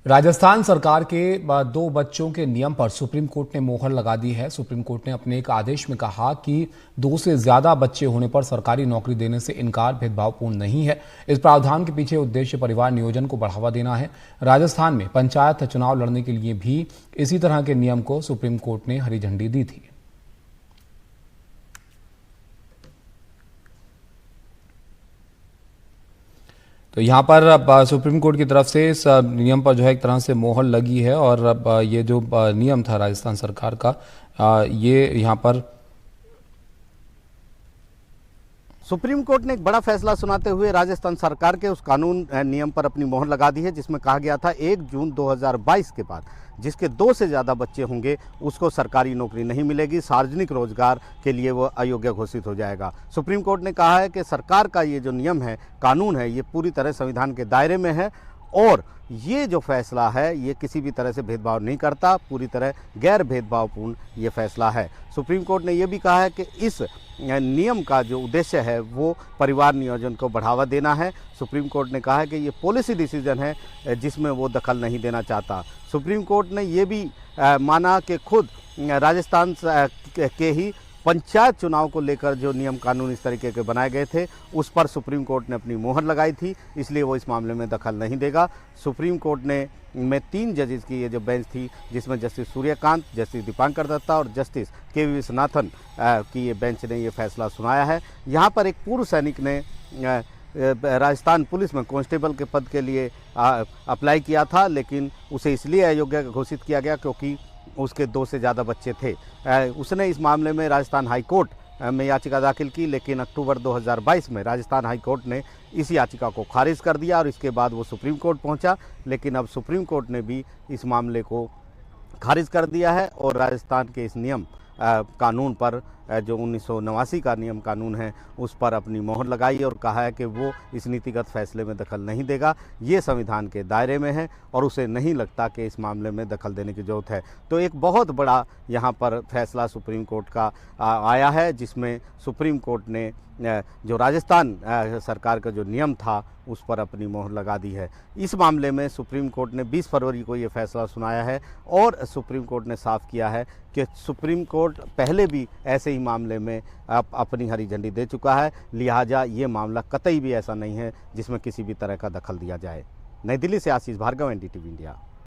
राजस्थान सरकार के दो बच्चों के नियम पर सुप्रीम कोर्ट ने मोहर लगा दी है। सुप्रीम कोर्ट ने अपने एक आदेश में कहा कि दो से ज्यादा बच्चे होने पर सरकारी नौकरी देने से इनकार भेदभावपूर्ण नहीं है। इस प्रावधान के पीछे उद्देश्य परिवार नियोजन को बढ़ावा देना है। राजस्थान में पंचायत चुनाव लड़ने के लिए भी इसी तरह के नियम को सुप्रीम कोर्ट ने हरी झंडी दी थी। तो यहाँ पर अब सुप्रीम कोर्ट की तरफ से इस नियम पर जो है एक तरह से मोहर लगी है और अब ये जो नियम था राजस्थान सरकार का, ये यहाँ पर सुप्रीम कोर्ट ने एक बड़ा फैसला सुनाते हुए राजस्थान सरकार के उस कानून नियम पर अपनी मोहर लगा दी है जिसमें कहा गया था 1 जून 2022 के बाद जिसके 2 से ज़्यादा बच्चे होंगे उसको सरकारी नौकरी नहीं मिलेगी, सार्वजनिक रोजगार के लिए वो अयोग्य घोषित हो जाएगा। सुप्रीम कोर्ट ने कहा है कि सरकार का ये जो नियम है, कानून है, ये पूरी तरह संविधान के दायरे में है और ये जो फैसला है ये किसी भी तरह से भेदभाव नहीं करता, पूरी तरह गैर भेदभावपूर्ण ये फैसला है। सुप्रीम कोर्ट ने ये भी कहा है कि इस नियम का जो उद्देश्य है वो परिवार नियोजन को बढ़ावा देना है। सुप्रीम कोर्ट ने कहा है कि ये पॉलिसी डिसीजन है जिसमें वो दखल नहीं देना चाहता। सुप्रीम कोर्ट ने ये भी माना कि खुद राजस्थान के ही पंचायत चुनाव को लेकर जो नियम कानून इस तरीके के बनाए गए थे उस पर सुप्रीम कोर्ट ने अपनी मोहर लगाई थी, इसलिए वो इस मामले में दखल नहीं देगा। सुप्रीम कोर्ट ने में 3 जजेस की ये जो बेंच थी जिसमें जस्टिस सूर्यकांत, जस्टिस दीपांकर दत्ता और जस्टिस के विश्वनाथन की ये बेंच ने ये फैसला सुनाया है। यहाँ पर एक पूर्व सैनिक ने राजस्थान पुलिस में कांस्टेबल के पद के लिए अप्लाई किया था, लेकिन उसे इसलिए अयोग्य घोषित किया गया क्योंकि उसके 2 से ज़्यादा बच्चे थे। उसने इस मामले में राजस्थान हाई कोर्ट में याचिका दाखिल की, लेकिन अक्टूबर 2022 में राजस्थान हाई कोर्ट ने इस याचिका को खारिज कर दिया और इसके बाद वो सुप्रीम कोर्ट पहुंचा, लेकिन अब सुप्रीम कोर्ट ने भी इस मामले को खारिज कर दिया है और राजस्थान के इस नियम कानून पर जो 1989 का नियम कानून है उस पर अपनी मोहर लगाई और कहा है कि वो इस नीतिगत फैसले में दखल नहीं देगा, ये संविधान के दायरे में है और उसे नहीं लगता कि इस मामले में दखल देने की ज़रूरत है। तो एक बहुत बड़ा यहाँ पर फैसला सुप्रीम कोर्ट का आया है जिसमें सुप्रीम कोर्ट ने जो राजस्थान सरकार का जो नियम था उस पर अपनी मोहर लगा दी है। इस मामले में सुप्रीम कोर्ट ने 20 फरवरी को ये फैसला सुनाया है और सुप्रीम कोर्ट ने साफ किया है कि सुप्रीम कोर्ट पहले भी ऐसे ही मामले में अपनी हरी झंडी दे चुका है, लिहाजा ये मामला कतई भी ऐसा नहीं है जिसमें किसी भी तरह का दखल दिया जाए। नई दिल्ली से आशीष भार्गव, NDTV इंडिया।